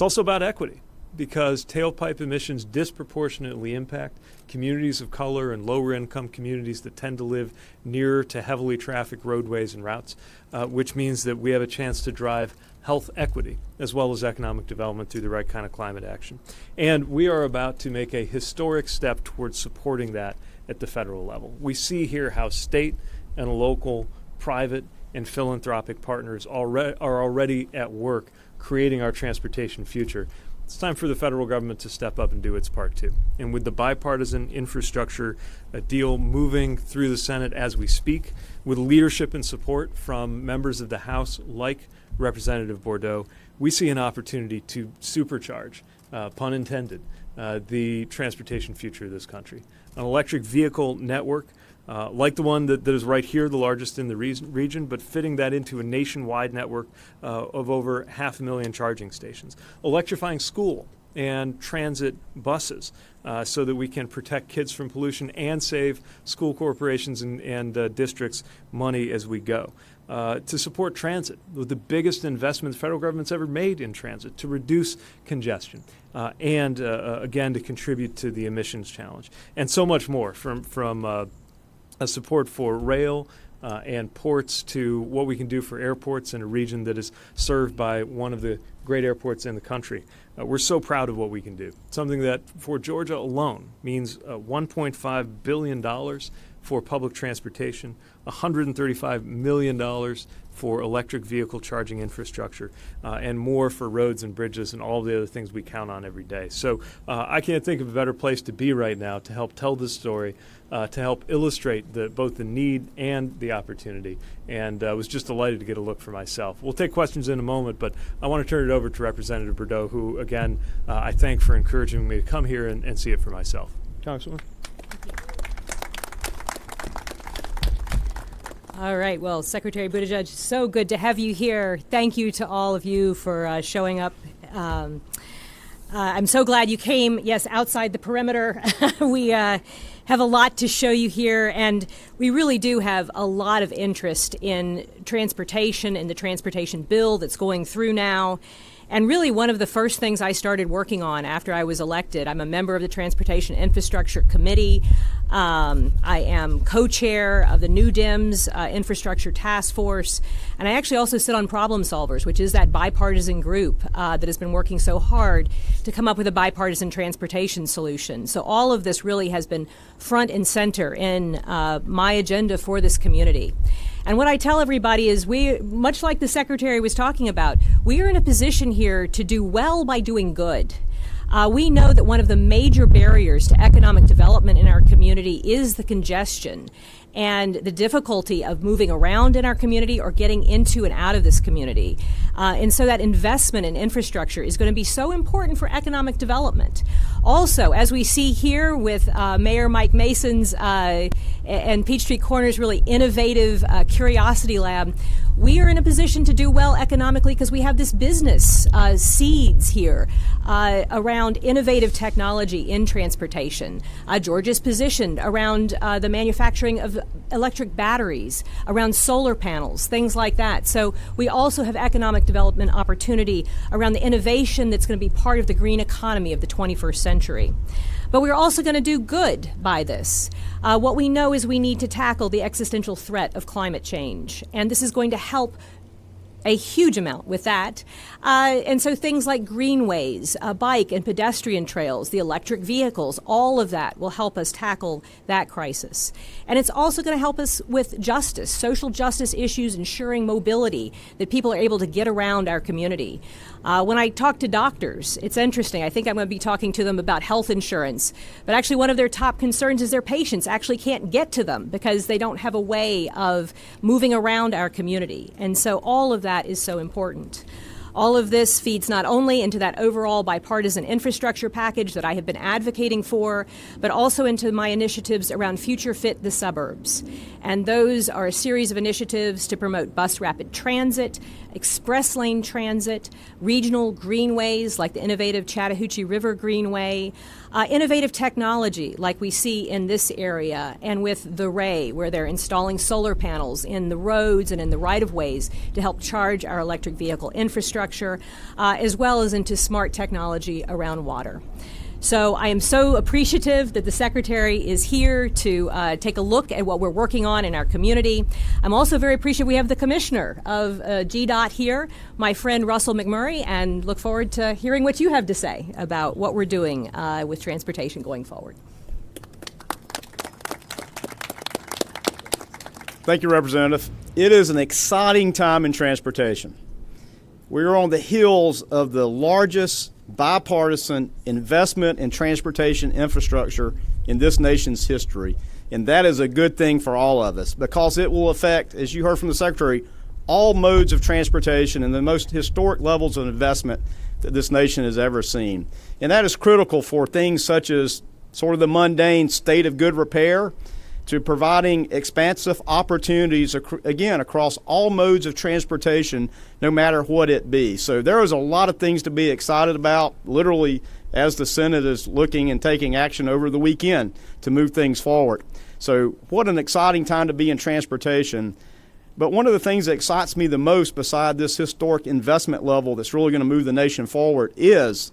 It's also about equity, because tailpipe emissions disproportionately impact communities of color and lower income communities that tend to live nearer to heavily trafficked roadways and routes, which means that we have a chance to drive health equity as well as economic development through the right kind of climate action. And we are about to make a historic step towards supporting that at the federal level. We see here how state and local, private, and philanthropic partners are already at work creating our transportation future. It's time for the federal government to step up and do its part too. And with the bipartisan infrastructure deal moving through the Senate as we speak, with leadership and support from members of the House like Representative Bordeaux, we see an opportunity to supercharge, pun intended, the transportation future of this country. An electric vehicle network like the one that is right here, the largest in the region, but fitting that into a nationwide network of over 500,000 charging stations. Electrifying school and transit buses so that we can protect kids from pollution and save school corporations and districts money as we go. To support transit, with the biggest investment the federal government's ever made in transit to reduce congestion and, again, to contribute to the emissions challenge. And so much more from a support for rail and ports to what we can do for airports in a region that is served by one of the great airports in the country. We're so proud of what we can do. Something that for Georgia alone means $1.5 billion for public transportation, $135 million for electric vehicle charging infrastructure, and more for roads and bridges and all the other things we count on every day. So I can't think of a better place to be right now to help tell this story, to help illustrate both the need and the opportunity. And I was just delighted to get a look for myself. We'll take questions in a moment, but I want to turn it over to Representative Bordeaux, who, again, I thank for encouraging me to come here and see it for myself. Congresswoman. All right. Well, Secretary Buttigieg, so good to have you here. Thank you to all of you for showing up. I'm so glad you came, yes, outside the perimeter. We have a lot to show you here, and we really do have a lot of interest in transportation and the transportation bill that's going through now. And really one of the first things I started working on after I was elected, I'm a member of the Transportation Infrastructure Committee. I am co-chair of the New Dems Infrastructure Task Force. And I actually also sit on Problem Solvers, which is that bipartisan group that has been working so hard to come up with a bipartisan transportation solution. So all of this really has been front and center in my agenda for this community. And what I tell everybody is we, much like the Secretary was talking about, we are in a position here to do well by doing good. We know that one of the major barriers to economic development in our community is the congestion and the difficulty of moving around in our community or getting into and out of this community. And so that investment in infrastructure is going to be so important for economic development. Also, as we see here with Mayor Mike Mason's and Peachtree Corner's really innovative Curiosity Lab, we are in a position to do well economically because we have this business seeds here around innovative technology in transportation. Georgia's positioned around the manufacturing of electric batteries, around solar panels, things like that. So we also have economic development opportunity around the innovation that's going to be part of the green economy of the 21st century. But we're also going to do good by this. What we know is we need to tackle the existential threat of climate change, and this is going to help a huge amount with that. And so things like greenways, bike and pedestrian trails, the electric vehicles, all of that will help us tackle that crisis. And it's also going to help us with justice, social justice issues, ensuring mobility, that people are able to get around our community. When I talk to doctors, it's interesting. I think I'm going to be talking to them about health insurance. But actually one of their top concerns is their patients actually can't get to them because they don't have a way of moving around our community. And so all of that is so important. All of this feeds not only into that overall bipartisan infrastructure package that I have been advocating for, but also into my initiatives around Future Fit the Suburbs. And those are a series of initiatives to promote bus rapid transit, express lane transit, regional greenways like the innovative Chattahoochee River Greenway, innovative technology like we see in this area and with the Ray, where they're installing solar panels in the roads and in the right-of-ways to help charge our electric vehicle infrastructure. infrastructure, as well as into smart technology around water. So I am so appreciative that the Secretary is here to take a look at what we're working on in our community. I'm also very appreciative we have the Commissioner of GDOT here, my friend Russell McMurray, and look forward to hearing what you have to say about what we're doing with transportation going forward. Thank you, Representative. It is an exciting time in transportation. We're on the heels of the largest bipartisan investment in transportation infrastructure in this nation's history. And that is a good thing for all of us because it will affect, as you heard from the Secretary, all modes of transportation and the most historic levels of investment that this nation has ever seen. And that is critical for things such as sort of the mundane state of good repair to providing expansive opportunities, again, across all modes of transportation, no matter what it be. So there is a lot of things to be excited about, literally, as the Senate is looking and taking action over the weekend to move things forward. So what an exciting time to be in transportation. But one of the things that excites me the most, beside this historic investment level that's really going to move the nation forward, is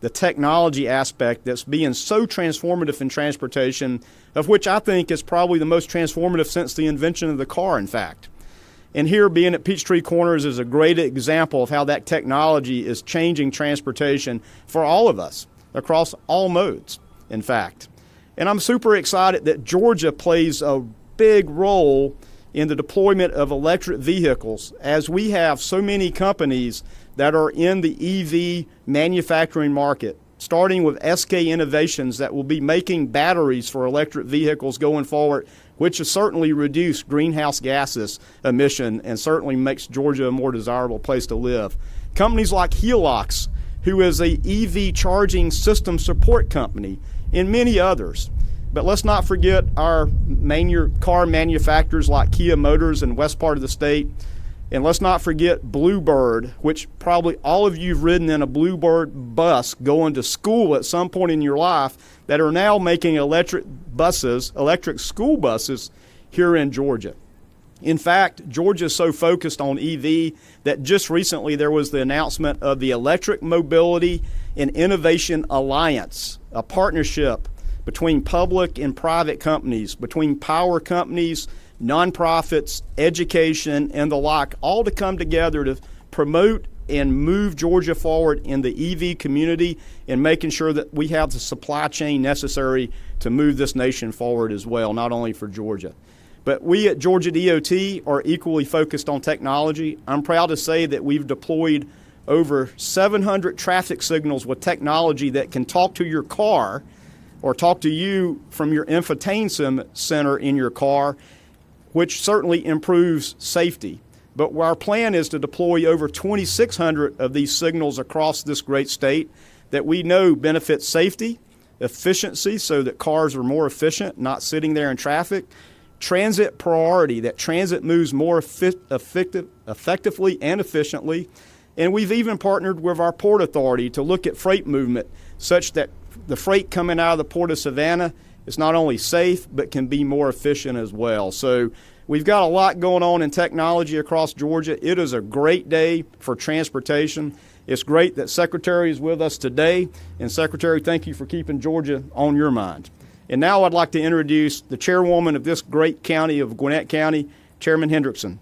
the technology aspect that's being so transformative in transportation, of which I think is probably the most transformative since the invention of the car, in fact. And here, being at Peachtree Corners is a great example of how that technology is changing transportation for all of us, across all modes, in fact. And I'm super excited that Georgia plays a big role in the deployment of electric vehicles, as we have so many companies that are in the EV manufacturing market, starting with SK Innovations that will be making batteries for electric vehicles going forward, which has certainly reduced greenhouse gases emission and certainly makes Georgia a more desirable place to live. Companies like Helix, who is a EV charging system support company, and many others. But let's not forget our car manufacturers like Kia Motors in the west part of the state. And let's not forget Bluebird, which probably all of you have ridden in a Bluebird bus going to school at some point in your life, that are now making electric school buses here in Georgia. In fact, Georgia is so focused on EV that just recently there was the announcement of the Electric Mobility and Innovation Alliance, a partnership between public and private companies, between power companies, nonprofits, education, and the like, all to come together to promote and move Georgia forward in the EV community and making sure that we have the supply chain necessary to move this nation forward as well, not only for Georgia. But we at Georgia DOT are equally focused on technology. I'm proud to say that we've deployed over 700 traffic signals with technology that can talk to your car or talk to you from your infotainment center in your car, which certainly improves safety. But our plan is to deploy over 2,600 of these signals across this great state that we know benefit safety, efficiency, so that cars are more efficient, not sitting there in traffic, transit priority, that transit moves more effectively and efficiently. And we've even partnered with our Port Authority to look at freight movement such that the freight coming out of the Port of Savannah is not only safe, but can be more efficient as well. So we've got a lot going on in technology across Georgia. It is a great day for transportation. It's great that Secretary is with us today. And Secretary, thank you for keeping Georgia on your mind. And now I'd like to introduce the chairwoman of this great county of Gwinnett County, Chairman Hendrickson.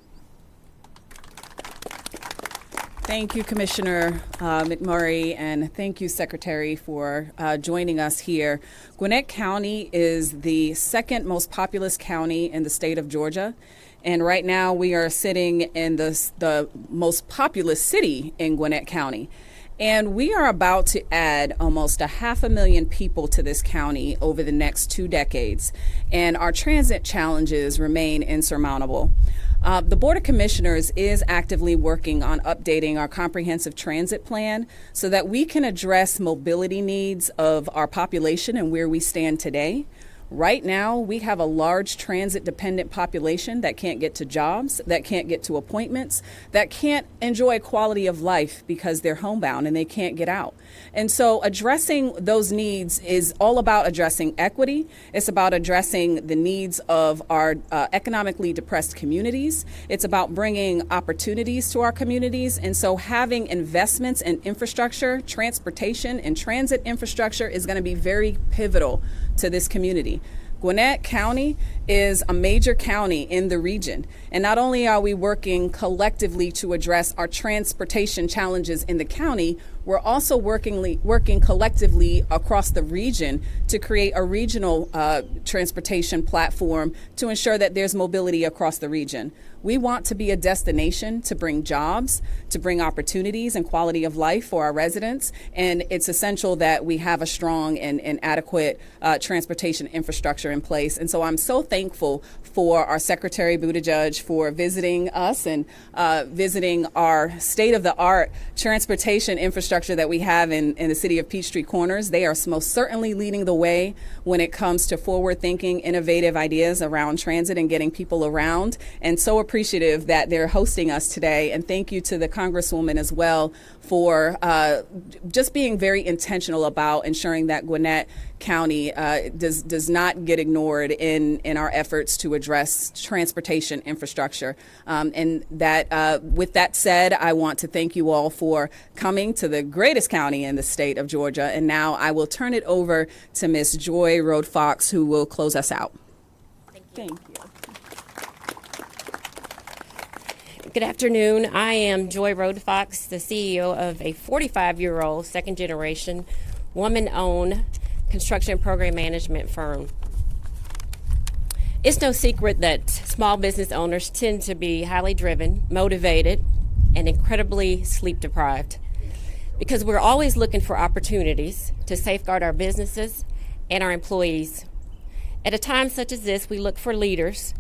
Thank you, Commissioner McMurray, and thank you, Secretary, for joining us here. Gwinnett County is the second most populous county in the state of Georgia, and right now we are sitting in the most populous city in Gwinnett County. And we are about to add almost 500,000 people to this county over the next 2 decades, and our transit challenges remain insurmountable. The Board of Commissioners is actively working on updating our comprehensive transit plan so that we can address mobility needs of our population and where we stand today, Right now, we have a large transit-dependent population that can't get to jobs, that can't get to appointments, that can't enjoy quality of life because they're homebound and they can't get out. And so addressing those needs is all about addressing equity. It's about addressing the needs of our economically depressed communities. It's about bringing opportunities to our communities. And so having investments in infrastructure, transportation, and transit infrastructure is going to be very pivotal to this community. Gwinnett County is a major county in the region. And not only are we working collectively to address our transportation challenges in the county, we're also working collectively across the region to create a regional transportation platform to ensure that there's mobility across the region. We want to be a destination to bring jobs, to bring opportunities and quality of life for our residents, and it's essential that we have a strong and adequate transportation infrastructure in place. And so I'm so thankful for our Secretary Buttigieg for visiting us and visiting our state-of-the-art transportation infrastructure that we have in the city of Peachtree Corners. They are most certainly leading the way when it comes to forward-thinking, innovative ideas around transit and getting people around, and so appreciative that they're hosting us today. And thank you to the Congresswoman as well for just being very intentional about ensuring that Gwinnett County does not get ignored in our efforts to address transportation infrastructure. And that with that said, I want to thank you all for coming to the greatest county in the state of Georgia. And now I will turn it over to Ms. Joy Road-Fox, who will close us out. Thank you. Good afternoon. I am Joy Road-Fox, the CEO of a 45-year-old second-generation woman-owned construction program management firm. It's no secret that small business owners tend to be highly driven, motivated, and incredibly sleep-deprived because we're always looking for opportunities to safeguard our businesses and our employees. At a time such as this, we look for leaders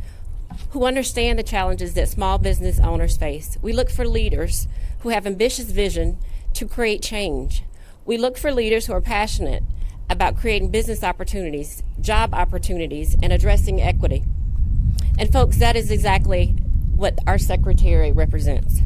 who understand the challenges that small business owners face. We look for leaders who have ambitious vision to create change. We look for leaders who are passionate about creating business opportunities, job opportunities, and addressing equity. And folks, that is exactly what our Secretary represents.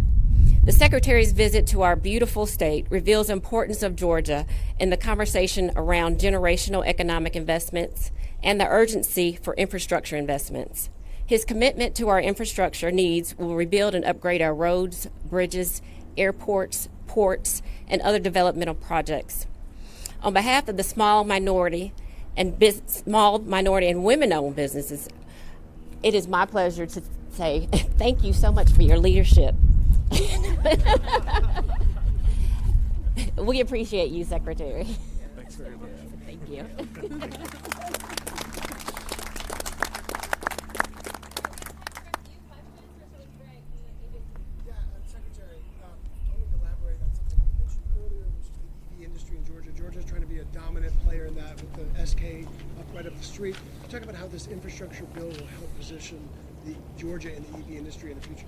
The Secretary's visit to our beautiful state reveals the importance of Georgia in the conversation around generational economic investments and the urgency for infrastructure investments. His commitment to our infrastructure needs will rebuild and upgrade our roads, bridges, airports, ports, and other developmental projects. On behalf of the small minority and women-owned businesses, it is my pleasure to say thank you so much for your leadership. We appreciate you, Secretary. Thanks very much. Thank you. Georgia's trying to be a dominant player in that with the SK right up the street. Talk about how this infrastructure bill will help position Georgia in the EV industry in the future.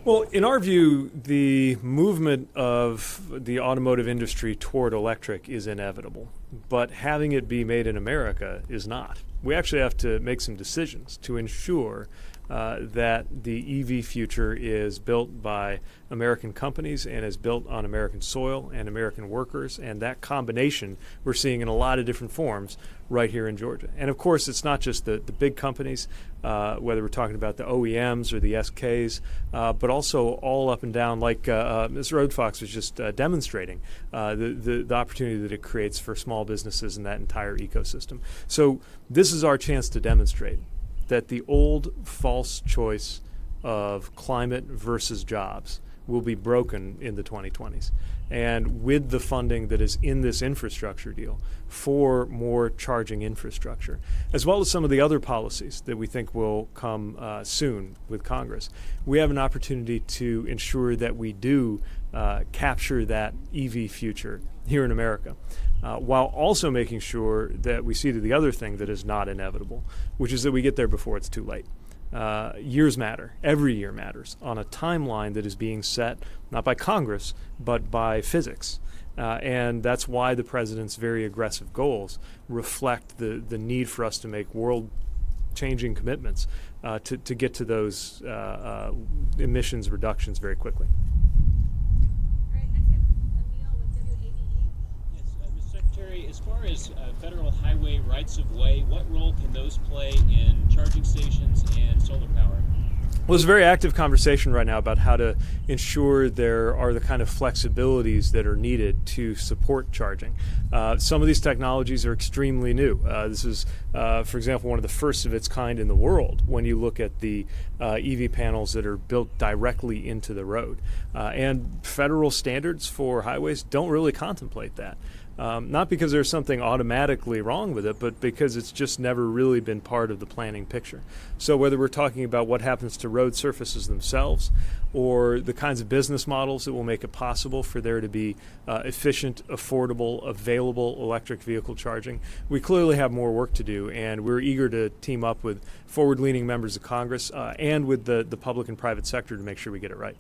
Well, in our view, the movement of the automotive industry toward electric is inevitable, but having it be made in America is not. We actually have to make some decisions to ensure that the EV future is built by American companies and is built on American soil and American workers, and that combination we're seeing in a lot of different forms right here in Georgia. And of course, it's not just the big companies, whether we're talking about the OEMs or the SKs, but also all up and down, like Ms. Road-Fox was just demonstrating, the opportunity that it creates for small businesses in that entire ecosystem. So this is our chance to demonstrate that the old false choice of climate versus jobs will be broken in the 2020s. And with the funding that is in this infrastructure deal for more charging infrastructure, as well as some of the other policies that we think will come soon with Congress, we have an opportunity to ensure that we do capture that EV future here in America, while also making sure that we see to the other thing that is not inevitable, which is that we get there before it's too late. Years matter. Every year matters on a timeline that is being set not by Congress, but by physics. And that's why the president's very aggressive goals reflect the need for us to make world-changing commitments to get to those emissions reductions very quickly. All right, next we have Emil with WABE. Yes, Mr. Secretary, as far as federal highway rights-of-way, what role can those play in charging stations and solar power? Well, there's a very active conversation right now about how to ensure there are the kind of flexibilities that are needed to support charging. Some of these technologies are extremely new. This is, for example, one of the first of its kind in the world when you look at the EV panels that are built directly into the road. And federal standards for highways don't really contemplate that. Not because there's something automatically wrong with it, but because it's just never really been part of the planning picture. So whether we're talking about what happens to road surfaces themselves or the kinds of business models that will make it possible for there to be efficient, affordable, available electric vehicle charging, we clearly have more work to do, and we're eager to team up with forward-leaning members of Congress and with the public and private sector to make sure we get it right.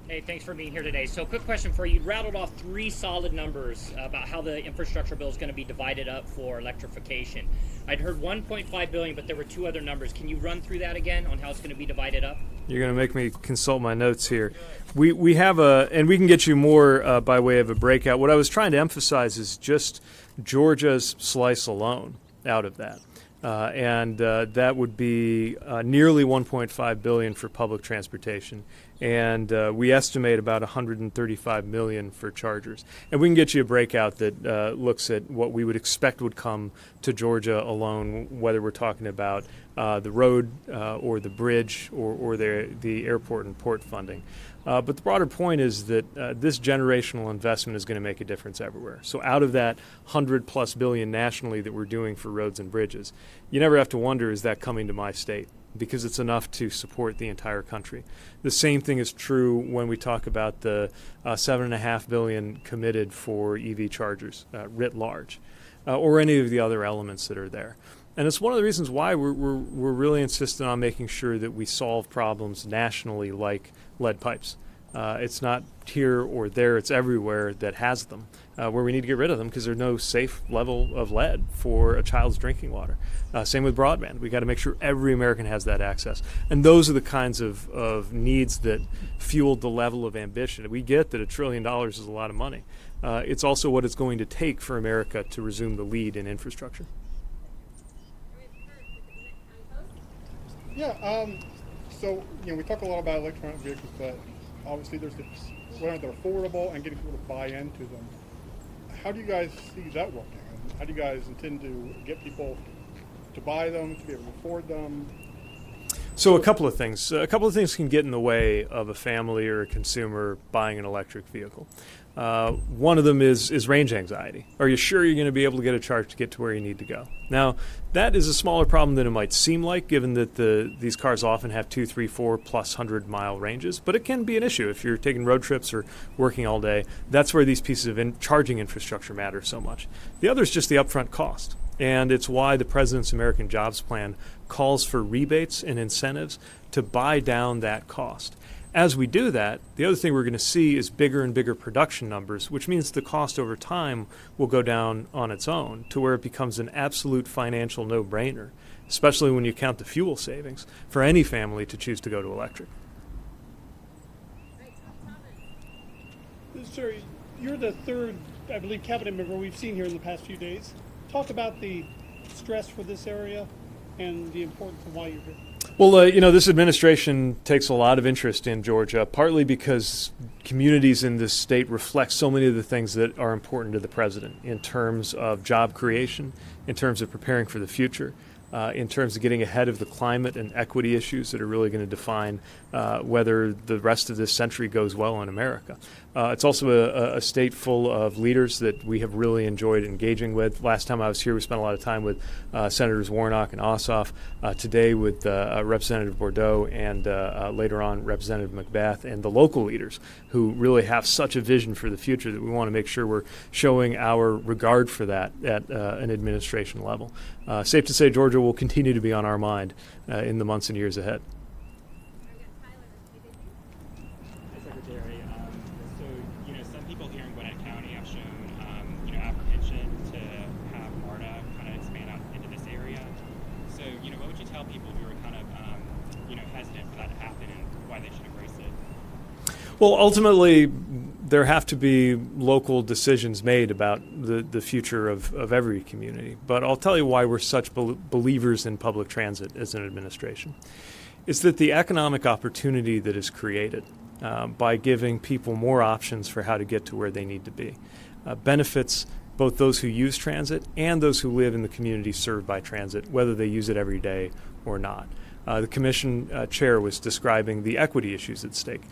Hey, thanks for being here today. So quick question for you. You rattled off 3 solid numbers about how the infrastructure bill is going to be divided up for electrification. I'd heard $1.5 billion, but there were 2 other numbers. Can you run through that again on how it's going to be divided up? You're going to make me consult my notes here. We have and we can get you more by way of a breakout. What I was trying to emphasize is just Georgia's slice alone out of that. And that would be nearly $1.5 billion for public transportation, and we estimate about $135 million for chargers. And we can get you a breakout that looks at what we would expect would come to Georgia alone, whether we're talking about the road or the bridge or the airport and port funding. But the broader point is that this generational investment is going to make a difference everywhere. So out of that $100+ billion nationally that we're doing for roads and bridges, you never have to wonder, is that coming to my state? Because it's enough to support the entire country. The same thing is true when we talk about the $7.5 billion committed for EV chargers writ large, or any of the other elements that are there. And it's one of the reasons why we're really insistent on making sure that we solve problems nationally like lead pipes. It's not here or there, it's everywhere that has them, where we need to get rid of them because there's no safe level of lead for a child's drinking water. Same with broadband. We got to make sure every American has that access. And those are the kinds of needs that fueled the level of ambition. We get that $1 trillion is a lot of money. It's also what it's going to take for America to resume the lead in infrastructure. Yeah, so, we talk a lot about electronic vehicles, but obviously there's whether they're affordable and getting people to buy into them. How do you guys see that working? And how do you guys intend to get people to buy them, to be able to afford them? So a couple of things. A couple of things can get in the way of a family or a consumer buying an electric vehicle. One of them is range anxiety. Are you sure you're going to be able to get a charge to get to where you need to go? Now, that is a smaller problem than it might seem like, given that these cars often have 2, 3, 4 plus 100-mile ranges. But it can be an issue if you're taking road trips or working all day. That's where these pieces of charging infrastructure matter so much. The other is just the upfront cost. And it's why the President's American Jobs Plan calls for rebates and incentives to buy down that cost. As we do that, the other thing we're going to see is bigger and bigger production numbers, which means the cost over time will go down on its own to where it becomes an absolute financial no-brainer, especially when you count the fuel savings for any family to choose to go to electric. Sir, you're the third, I believe, cabinet member we've seen here in the past few days. Talk about the stress for this area and the importance of why you're here. Well, this administration takes a lot of interest in Georgia, partly because communities in this state reflect so many of the things that are important to the president in terms of job creation, in terms of preparing for the future, in terms of getting ahead of the climate and equity issues that are really going to define whether the rest of this century goes well in America. It's also a state full of leaders that we have really enjoyed engaging with. Last time I was here, we spent a lot of time with Senators Warnock and Ossoff. Today with Representative Bordeaux and later on Representative McBath and the local leaders who really have such a vision for the future that we want to make sure we're showing our regard for that at an administration level. Safe to say Georgia will continue to be on our mind in the months and years ahead. Secretary, has shown, apprehension to have MARTA kind of expand out into this area. So, what would you tell people who are kind of, hesitant for that to happen and why they should embrace it? Well, ultimately, there have to be local decisions made about the future of every community. But I'll tell you why we're such believers in public transit as an administration. It's that the economic opportunity that is created by giving people more options for how to get to where they need to be benefits both those who use transit and those who live in the community served by transit, whether they use it every day or not. The commission chair was describing the equity issues at stake.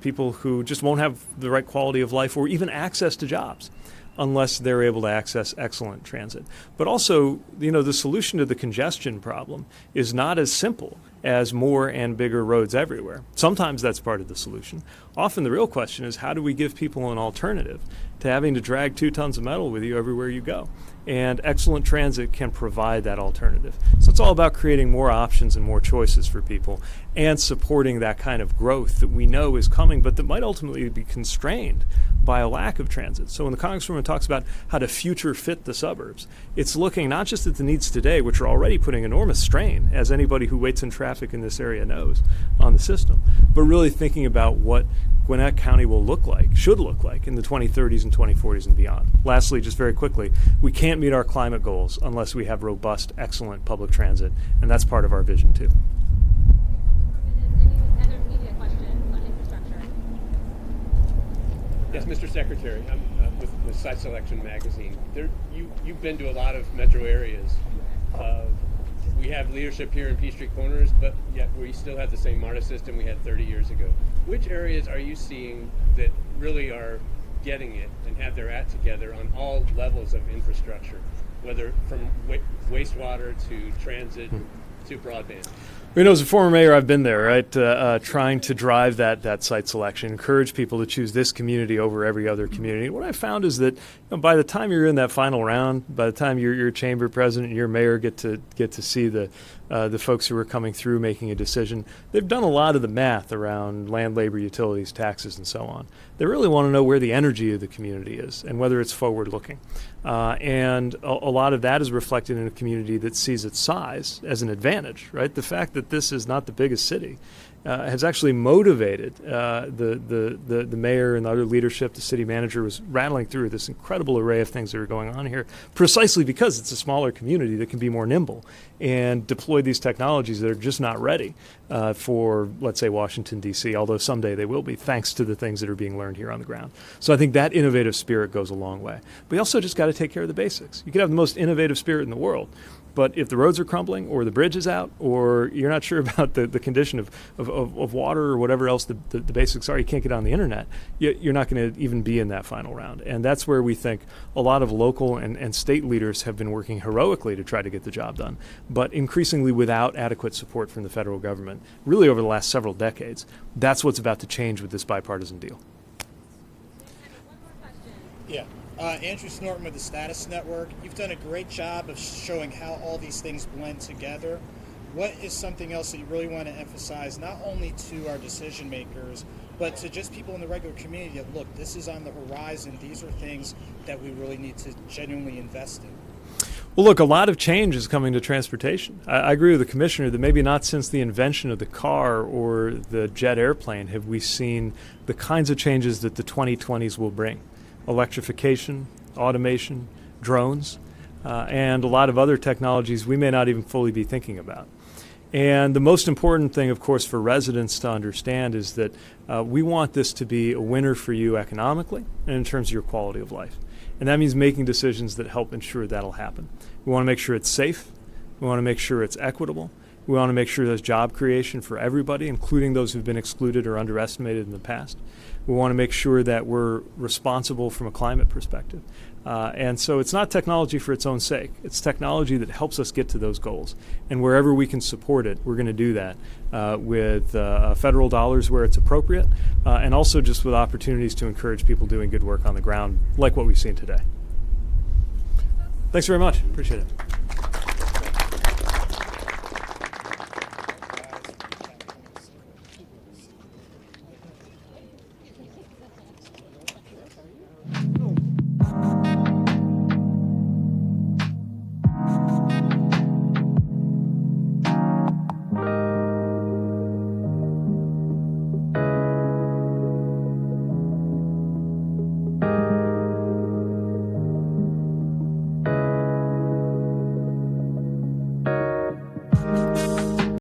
People who just won't have the right quality of life or even access to jobs unless they're able to access excellent transit. But also, the solution to the congestion problem is not as simple as more and bigger roads everywhere. Sometimes that's part of the solution. Often the real question is, how do we give people an alternative to having to drag 2 tons of metal with you everywhere you go? And excellent transit can provide that alternative. So it's all about creating more options and more choices for people and supporting that kind of growth that we know is coming, but that might ultimately be constrained by a lack of transit. So when the Congresswoman talks about how to future fit the suburbs, it's looking not just at the needs today, which are already putting enormous strain, as anybody who waits in traffic in this area knows, on the system, but really thinking about what Gwinnett County will look like, should look like in the 2030s and 2040s and beyond. Lastly, just very quickly, we can't meet our climate goals unless we have robust, excellent public transit, and that's part of our vision too. Any other media questions on infrastructure? Yes, Mr. Secretary, I'm with Site Selection Magazine. You've been to a lot of metro areas. We have leadership here in Peachtree Corners, but yet we still have the same MARTA system we had 30 years ago. Which areas are you seeing that really are getting it and have their act together on all levels of infrastructure, whether from wastewater to transit to broadband? As a former mayor, I've been there, right, trying to drive that site selection, encourage people to choose this community over every other community. What I found is that by the time you're in that final round, by the time your chamber president and your mayor get to see the folks who are coming through making a decision, they've done a lot of the math around land, labor, utilities, taxes, and so on. They really want to know where the energy of the community is and whether it's forward-looking. And a lot of that is reflected in a community that sees its size as an advantage, right? The fact that this is not the biggest city has actually motivated the mayor and the other leadership. The city manager was rattling through this incredible array of things that are going on here, precisely because it's a smaller community that can be more nimble and deploy these technologies that are just not ready for, let's say, Washington, D.C., although someday they will be, thanks to the things that are being learned here on the ground. So I think that innovative spirit goes a long way. We also just got to take care of the basics. You could have the most innovative spirit in the world, but if the roads are crumbling or the bridge is out or you're not sure about the condition of water or whatever else the basics are, you can't get on the internet, you're not going to even be in that final round. And that's where we think a lot of local and state leaders have been working heroically to try to get the job done, but increasingly without adequate support from the federal government, really over the last several decades. That's what's about to change with this bipartisan deal. Yeah. Andrew Snorton with the Status Network. You've done a great job of showing how all these things blend together. What is something else that you really want to emphasize, not only to our decision makers, but to just people in the regular community that, look, this is on the horizon. These are things that we really need to genuinely invest in. Well, look, a lot of change is coming to transportation. I agree with the commissioner that maybe not since the invention of the car or the jet airplane have we seen the kinds of changes that the 2020s will bring. Electrification, automation, drones, and a lot of other technologies we may not even fully be thinking about. And the most important thing, of course, for residents to understand is that we want this to be a winner for you economically and in terms of your quality of life. And that means making decisions that help ensure that'll happen. We want to make sure it's safe. We want to make sure it's equitable. We want to make sure there's job creation for everybody, including those who've been excluded or underestimated in the past. We want to make sure that we're responsible from a climate perspective. And so it's not technology for its own sake. It's technology that helps us get to those goals. And wherever we can support it, we're going to do that with federal dollars where it's appropriate, and also just with opportunities to encourage people doing good work on the ground, like what we've seen today. Thanks very much. Appreciate it.